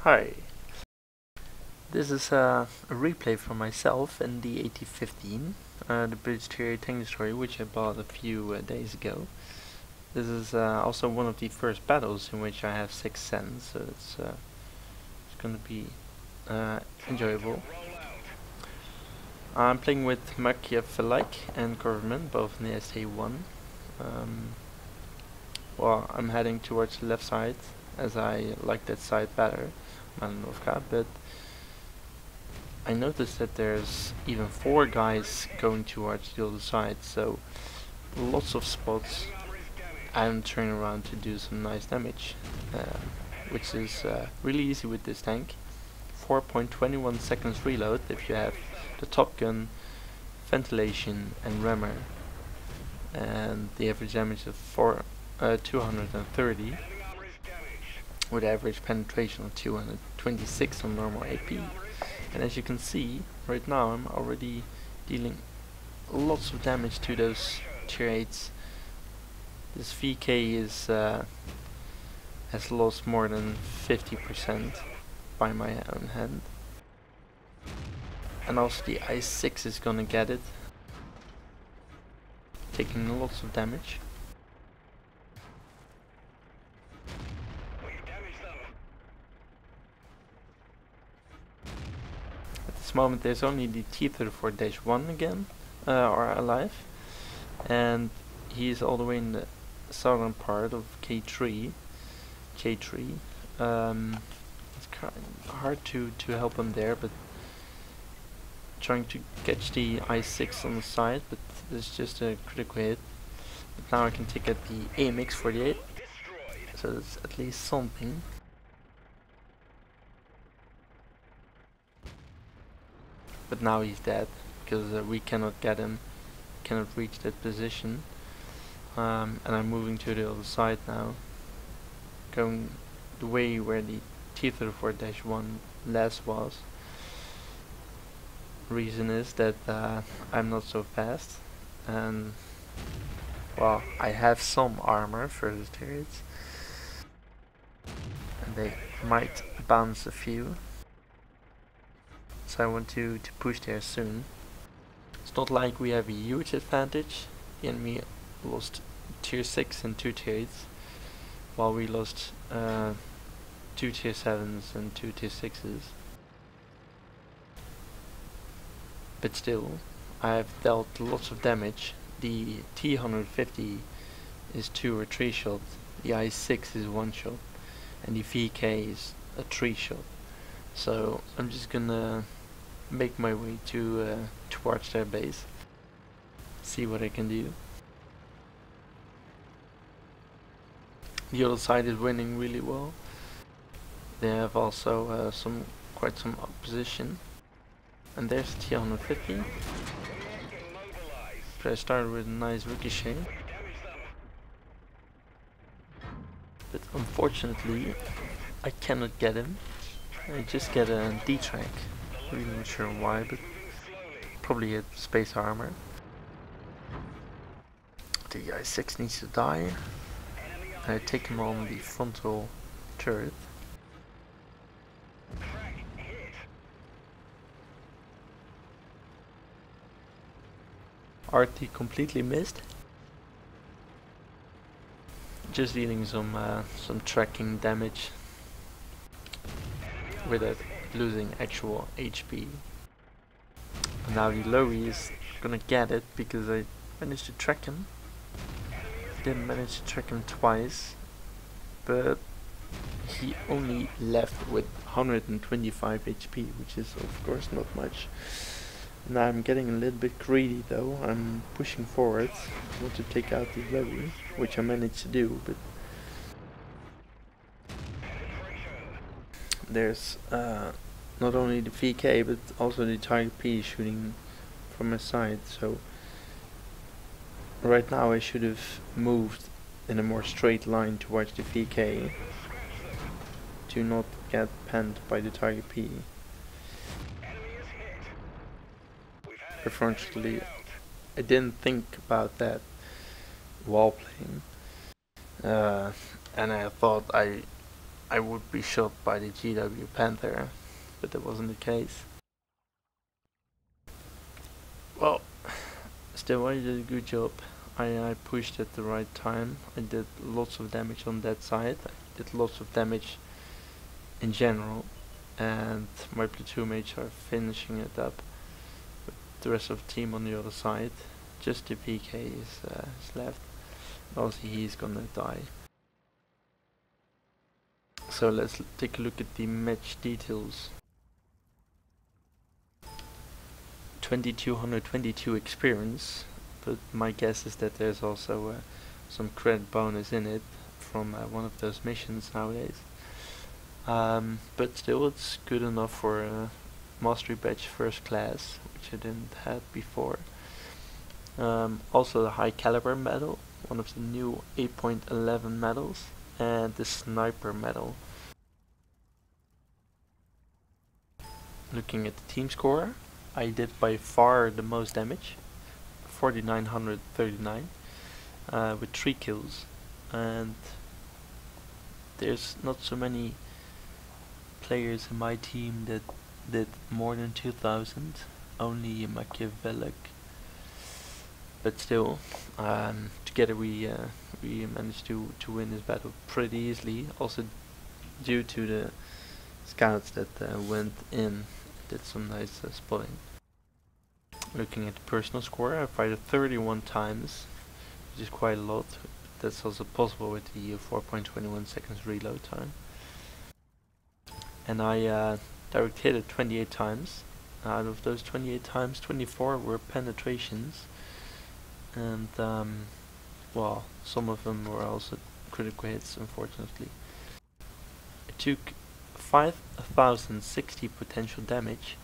Hi, this is a replay for myself in the AT-15, the British Tier tank destroyer, which I bought a few days ago. This is also one of the first battles in which I have 6 cents, so it's going to be enjoyable. I'm playing with Machiavellic and Government, both in the SA1. Well, I'm heading towards the left side, as I like that side better, Malinovka, but I noticed that there's even 4 guys going towards the other side, so lots of spots I'm turning around to do some nice damage, which is really easy with this tank. 4.21 seconds reload if you have the top gun, ventilation and rammer, and the average damage of 230 with average penetration of 226 on normal AP. And as you can see, right now I'm already dealing lots of damage to those tier 8s. This VK has lost more than 50% by my own hand. And also the I6 is gonna get it, taking lots of damage. At this moment there's only the T-34-1 again, or alive, and he's all the way in the southern part of K3. It's kind of hard to help him there, but trying to catch the I6 on the side, but it's just a critical hit. But now I can take out the AMX-48, so that's at least something. But now he's dead, because we cannot get him, cannot reach that position. And I'm moving to the other side now, going the way where the T-34-1 last was. Reason is that I'm not so fast, and well, I have some armor for the turrets, and they might bounce a few, so I want to push there soon. It's not like we have a huge advantage. The enemy lost tier 6 and 2 tier 8s, while we lost 2 tier 7s and 2 tier 6s. But still, I have dealt lots of damage. The T-150 is 2 or 3 shot, the I6 is 1 shot, and the VK is a 3 shot. So I'm just gonna make my way towards their base, see what I can do. The other side is winning really well. They have also quite some opposition. And there's the T-150. But I started with a nice ricochet. But unfortunately, I cannot get him. I just get a D-track. Really not sure why, but probably a space armor. The I6 needs to die. I take him on the frontal turret. RT completely missed. Just dealing some tracking damage without losing actual HP. And now the Lowry is gonna get it because I managed to track him. Didn't manage to track him twice, but he only left with 125 HP, which is of course not much. Now I'm getting a little bit greedy though. I'm pushing forward. I want to take out the Lowry, which I managed to do, but there's not only the VK but also the Tiger P shooting from my side, so right now I should have moved in a more straight line towards the VK to not get penned by the Tiger P. Unfortunately, I didn't think about that while playing, and I thought I I would be shot by the GW Panther, but that wasn't the case. Well, still I did a good job. I pushed at the right time. I did lots of damage on that side. I did lots of damage in general, and my platoon mates are finishing it up. But the rest of the team on the other side, just the PK is left. Also, he's gonna die. So let's take a look at the match details. 2222 experience, but my guess is that there's also some credit bonus in it from one of those missions nowadays. But still, it's good enough for a Mastery Badge First Class, which I didn't have before. Also the High Caliber medal, one of the new 8.11 medals, and the Sniper medal. Looking at the team score, I did by far the most damage, 4939, with 3 kills, and there's not so many players in my team that did more than 2000, only Machiavellic, but still, together we managed to win this battle pretty easily, also due to the scouts that went in, did some nice spotting. Looking at the personal score, I fired 31 times, which is quite a lot. That's also possible with the 4.21 seconds reload time. And I direct hit it 28 times. Out of those 28 times, 24 were penetrations. And, well, some of them were also critical hits, unfortunately. I took 5060 potential damage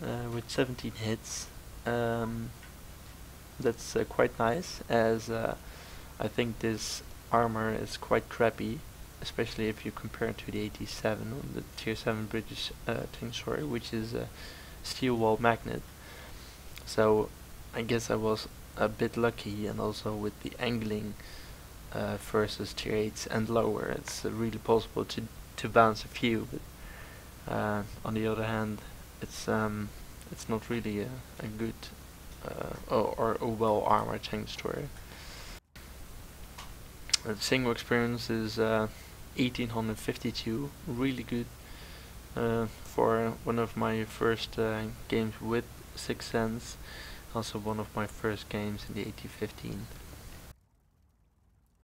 with 17 hits. That's quite nice, as I think this armor is quite crappy, especially if you compare it to the AT-7 on the tier 7 British tank destroyer, which is a steel wall magnet. So I guess I was a bit lucky, and also with the angling versus tier 8s and lower, it's really possible to bounce a few, but on the other hand, it's not really a good or a well armored tank destroyer. The single experience is 1852, really good for one of my first games with 6th Sense, also one of my first games in the AT-15.